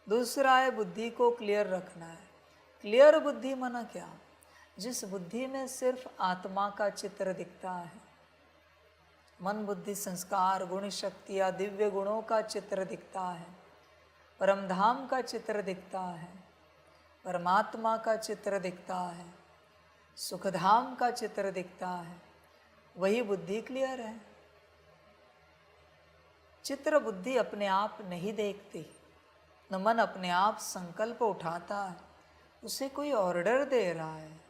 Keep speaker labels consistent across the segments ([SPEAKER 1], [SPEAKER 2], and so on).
[SPEAKER 1] दूसरा है बुद्धि को क्लियर रखना है। क्लियर बुद्धि माना क्या? जिस बुद्धि में सिर्फ आत्मा का चित्र दिखता है, मन बुद्धि संस्कार गुण शक्ति या दिव्य गुणों का चित्र दिखता है, परमधाम का चित्र दिखता है, परमात्मा का चित्र दिखता है, सुखधाम का चित्र दिखता है, वही बुद्धि क्लियर है। चित्र बुद्धि अपने आप नहीं देखती, न मन अपने आप संकल्प उठाता है, उसे कोई ऑर्डर दे रहा है।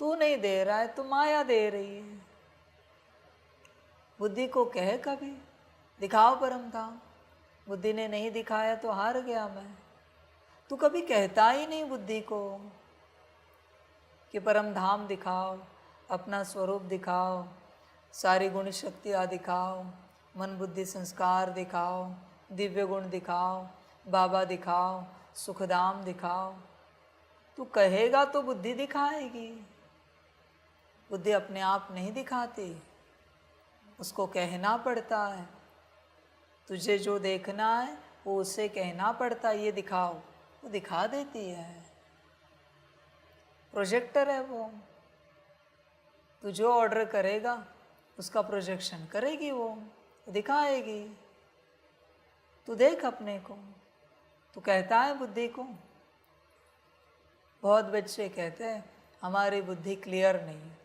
[SPEAKER 1] तू नहीं दे रहा है, तो माया दे रही है। बुद्धि को कहे कभी दिखाओ परम धाम, बुद्धि ने नहीं दिखाया तो हार गया मैं। तू कभी कहता ही नहीं बुद्धि को कि परम धाम दिखाओ, अपना स्वरूप दिखाओ, सारी गुण शक्तियाँ दिखाओ, मन बुद्धि संस्कार दिखाओ, दिव्य गुण दिखाओ, बाबा दिखाओ, सुखधाम दिखाओ। तू कहेगा तो बुद्धि दिखाएगी। बुद्धि अपने आप नहीं दिखाती, उसको कहना पड़ता है। तुझे जो देखना है वो उसे कहना पड़ता है, ये दिखाओ, वो दिखा देती है। प्रोजेक्टर है वो, तू जो ऑर्डर करेगा उसका प्रोजेक्शन करेगी, वो दिखाएगी। तू देख अपने को, तू कहता है बुद्धि को। बहुत बच्चे कहते हैं हमारी बुद्धि क्लियर नहीं है।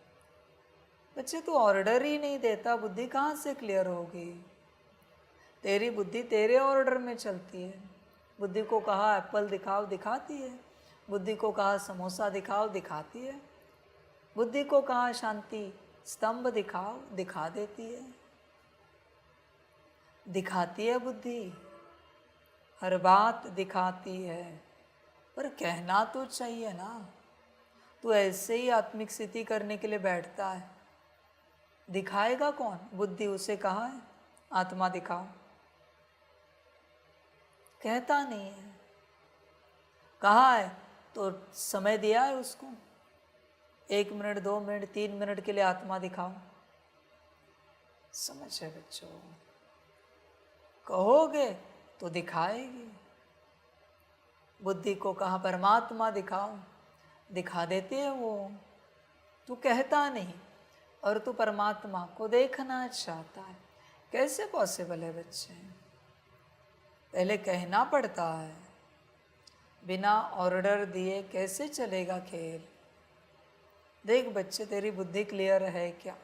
[SPEAKER 1] बच्चे तू ऑर्डर ही नहीं देता, बुद्धि कहाँ से क्लियर होगी? तेरी बुद्धि तेरे ऑर्डर में चलती है। बुद्धि को कहा एप्पल दिखाओ, दिखाती है। बुद्धि को कहा समोसा दिखाओ, दिखाती है। बुद्धि को कहा शांति स्तंभ दिखाओ, दिखा देती है। दिखाती है बुद्धि, हर बात दिखाती है, पर कहना तो चाहिए ना। तू ऐसे ही आत्मिक स्थिति करने के लिए बैठता है, दिखाएगा कौन? बुद्धि। उसे कहा है आत्मा दिखाओ, कहता नहीं है। कहा है तो समय दिया है उसको, 1 मिनट 2 मिनट 3 मिनट के लिए आत्मा दिखाओ। समझ है बच्चों? कहोगे तो दिखाएगी। बुद्धि को कहा परमात्मा दिखाओ, दिखा देती है वो। तू कहता नहीं और तू परमात्मा को देखना चाहता है। कैसे पॉसिबल है बच्चे? पहले कहना पड़ता है। बिना ऑर्डर दिए कैसे चलेगा खेल? देख बच्चे, तेरी बुद्धि क्लियर है क्या?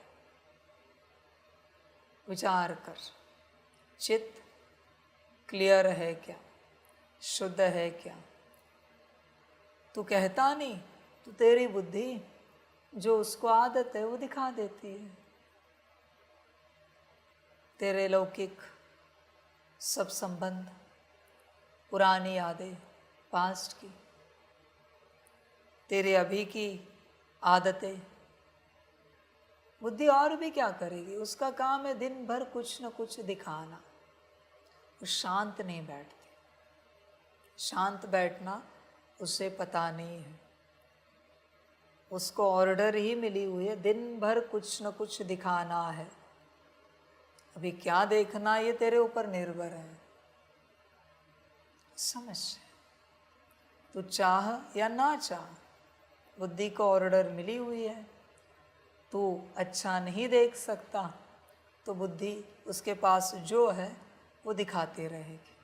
[SPEAKER 1] विचार कर। चित्त क्लियर है क्या? शुद्ध है क्या? तू कहता नहीं, तो तेरी बुद्धि जो उसको आदत है वो दिखा देती है। तेरे लौकिक सब संबंध, पुरानी यादें, पास्ट की, तेरे अभी की आदतें, बुद्धि और भी क्या करेगी? उसका काम है दिन भर कुछ न कुछ दिखाना। वो शांत नहीं बैठती। शांत बैठना उसे पता नहीं है। उसको ऑर्डर ही मिली हुई है, दिन भर कुछ न कुछ दिखाना है। अभी क्या देखना ये तेरे ऊपर निर्भर है। समझ? तू चाह या ना चाह, बुद्धि को ऑर्डर मिली हुई है। तू अच्छा नहीं देख सकता तो बुद्धि उसके पास जो है वो दिखाती रहेगी।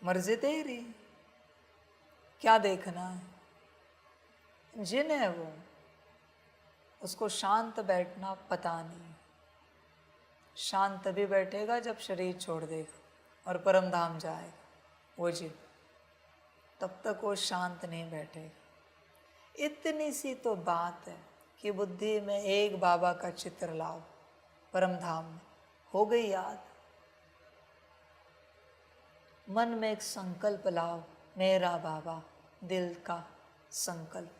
[SPEAKER 1] मर्जी तेरी, क्या देखना है? जिन है वो, उसको शांत बैठना पता नहीं। शांत तभी बैठेगा जब शरीर छोड़ देगा और परम धाम जाएगा वो जिन। तब तक वो शांत नहीं बैठेगा। इतनी सी तो बात है कि बुद्धि में एक बाबा का चित्र लाओ, परम धाम में हो गई याद। मन में एक संकल्प लाओ, मेरा बाबा, दिल का संकल्प,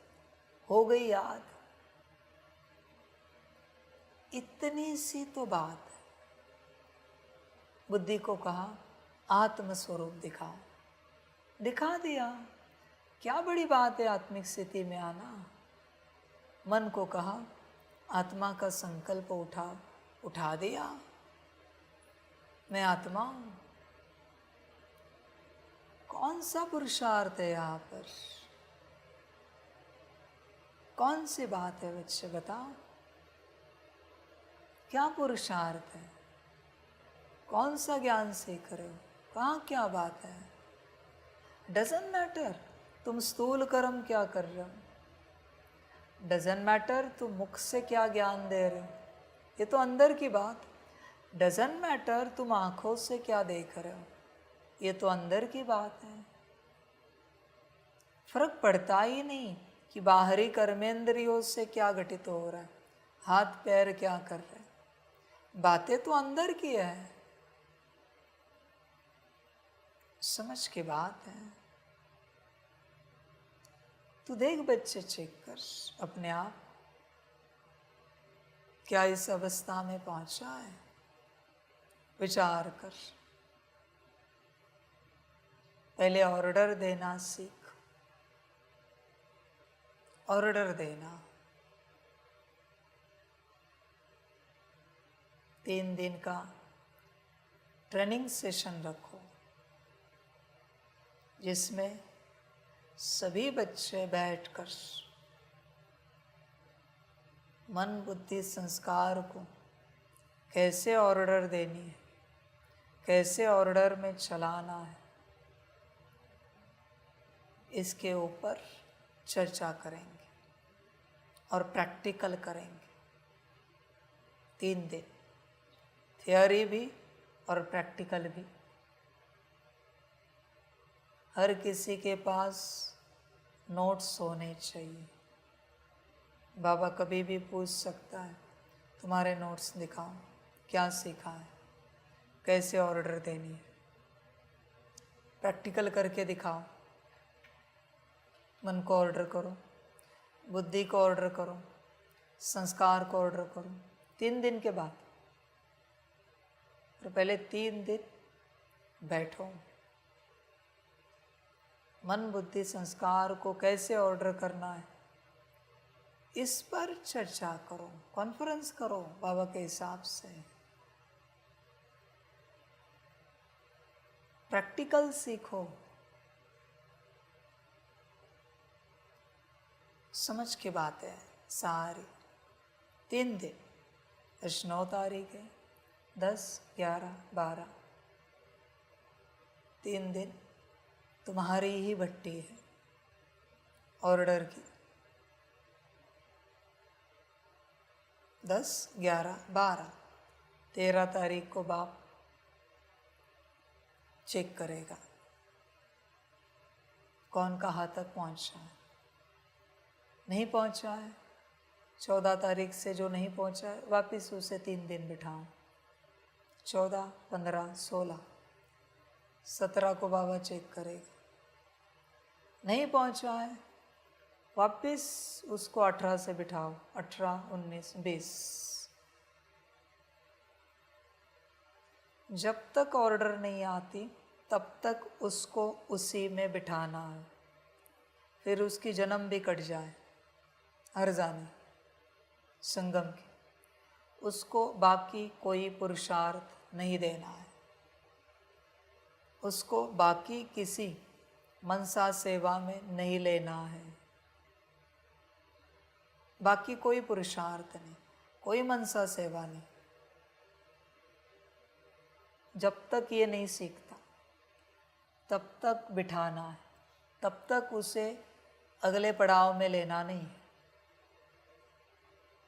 [SPEAKER 1] हो गई याद। इतनी सी तो बात है। बुद्धि को कहा आत्म स्वरूप दिखाओ, दिखा दिया। क्या बड़ी बात है आत्मिक स्थिति में आना। मन को कहा आत्मा का संकल्प उठाओ, उठा दिया। मैं आत्मा हूँ। कौन सा पुरुषार्थ है यहाँ पर? कौन सी बात है बच्चे, बताओ क्या पुरुषार्थ है? कौन सा ज्ञान सीख रहे हो? कहाँ क्या बात है? डजंट मैटर तुम स्थूल कर्म क्या कर रहे हो, डजंट मैटर तुम मुख से क्या ज्ञान दे रहे हो, ये तो अंदर की बात। डजंट मैटर तुम आंखों से क्या देख रहे हो, ये तो अंदर की बात है। फर्क पड़ता ही नहीं कि बाहरी कर्मेंद्रियों से क्या घटित हो रहा है, हाथ पैर क्या कर रहे हैं, बातें तो अंदर की है। समझ की बात है। तू देख बच्चे, चेक कर अपने आप, क्या इस अवस्था में पहुंचा है? विचार कर। पहले ऑर्डर देना सीख, ऑर्डर देना। 3 दिन का ट्रेनिंग सेशन रखो जिसमें सभी बच्चे बैठकर मन बुद्धि संस्कार को कैसे ऑर्डर देनी है, कैसे ऑर्डर में चलाना है, इसके ऊपर चर्चा करेंगे और प्रैक्टिकल करेंगे। 3 दिन थियोरी भी और प्रैक्टिकल भी। हर किसी के पास नोट्स होने चाहिए। बाबा कभी भी पूछ सकता है, तुम्हारे नोट्स दिखाओ, क्या सीखा है, कैसे ऑर्डर देनी है, प्रैक्टिकल करके दिखाओ। मन को ऑर्डर करो, बुद्धि को ऑर्डर करो, संस्कार को ऑर्डर करो। 3 दिन के बाद, और पहले 3 दिन बैठो, मन बुद्धि संस्कार को कैसे ऑर्डर करना है इस पर चर्चा करो, कॉन्फ्रेंस करो बाबा के हिसाब से। प्रैक्टिकल सीखो। समझ की बात है सारी। 3 दिन, आज 9 तारीख है, 10, 11, 12, 3 दिन तुम्हारी ही भट्टी है ऑर्डर की। 10, 11, 12, 13 तारीख को बाप चेक करेगा कौन कहाँ तक पहुँचा है। नहीं पहुँचा है, 14 तारीख से जो नहीं पहुँचा है वापस उसे 3 दिन बिठाओ। 14, 15, 16, 17 को बाबा चेक करेगा। नहीं पहुँचा है, वापस उसको 18 से बिठाओ। 18, 19, 20। जब तक ऑर्डर नहीं आती तब तक उसको उसी में बिठाना है। फिर उसकी जन्म भी कट जाए, हर जाने संगम की, उसको बाकी कोई पुरुषार्थ नहीं देना है। उसको बाकी किसी मनसा सेवा में नहीं लेना है। बाकी कोई पुरुषार्थ नहीं, कोई मनसा सेवा नहीं। जब तक ये नहीं सीखता तब तक बिठाना है, तब तक उसे अगले पड़ाव में लेना नहीं है।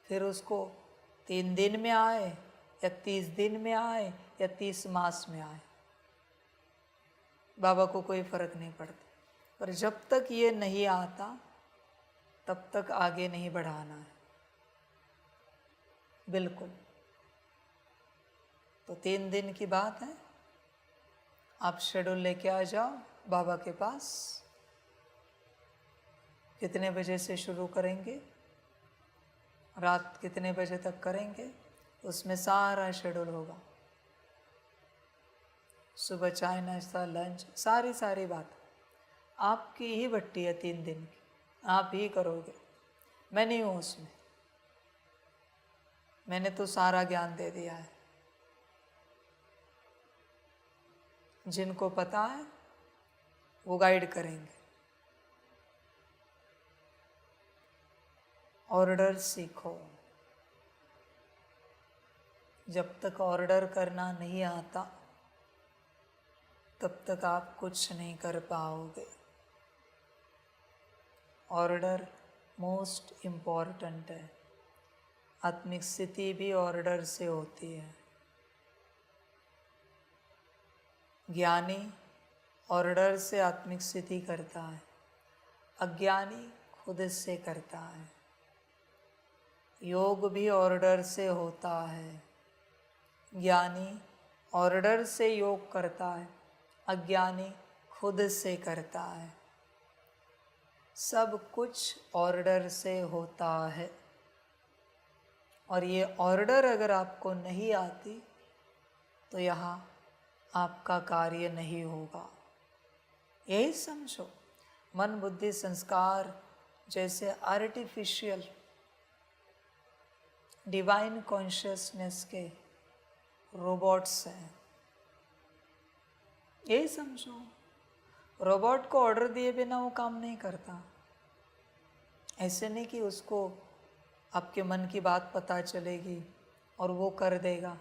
[SPEAKER 1] फिर उसको 3 दिन में आए या 30 दिन में आए या 30 मास में आए, बाबा को कोई फर्क नहीं पड़ता। पर जब तक ये नहीं आता तब तक आगे नहीं बढ़ाना है, बिल्कुल। तो 3 दिन की बात है, आप शेड्यूल लेके आ जाओ बाबा के पास। कितने बजे से शुरू करेंगे, रात कितने बजे तक करेंगे, उसमें सारा शेड्यूल होगा। सुबह चाय नाश्ता लंच सारी बात आपकी ही भट्टी है। 3 दिन की आप ही करोगे, मैं नहीं हूँ उसमें। मैंने तो सारा ज्ञान दे दिया है। जिनको पता है वो गाइड करेंगे। ऑर्डर सीखो। जब तक ऑर्डर करना नहीं आता तब तक आप कुछ नहीं कर पाओगे। ऑर्डर मोस्ट इम्पॉर्टेंट है। आत्मिक स्थिति भी ऑर्डर से होती है। ज्ञानी ऑर्डर से आत्मिक स्थिति करता है, अज्ञानी खुद से करता है। योग भी ऑर्डर से होता है। ज्ञानी ऑर्डर से योग करता है, अज्ञानी खुद से करता है। सब कुछ ऑर्डर से होता है। और ये ऑर्डर अगर आपको नहीं आती तो यहाँ आपका कार्य नहीं होगा। यही समझो, मन बुद्धि संस्कार जैसे आर्टिफिशियल डिवाइन कॉन्शियसनेस के रोबोट्स हैं। यही समझो, रोबोट को ऑर्डर दिए बिना वो काम नहीं करता। ऐसे नहीं कि उसको आपके मन की बात पता चलेगी और वो कर देगा,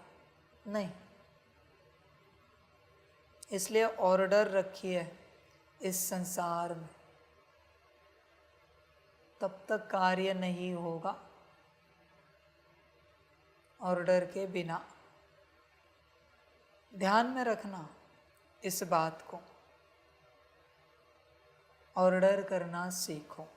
[SPEAKER 1] नहीं। इसलिए ऑर्डर रखिए इस संसार में, तब तक कार्य नहीं होगा ऑर्डर के बिना। ध्यान में रखना इस बात को, ऑर्डर करना सीखो।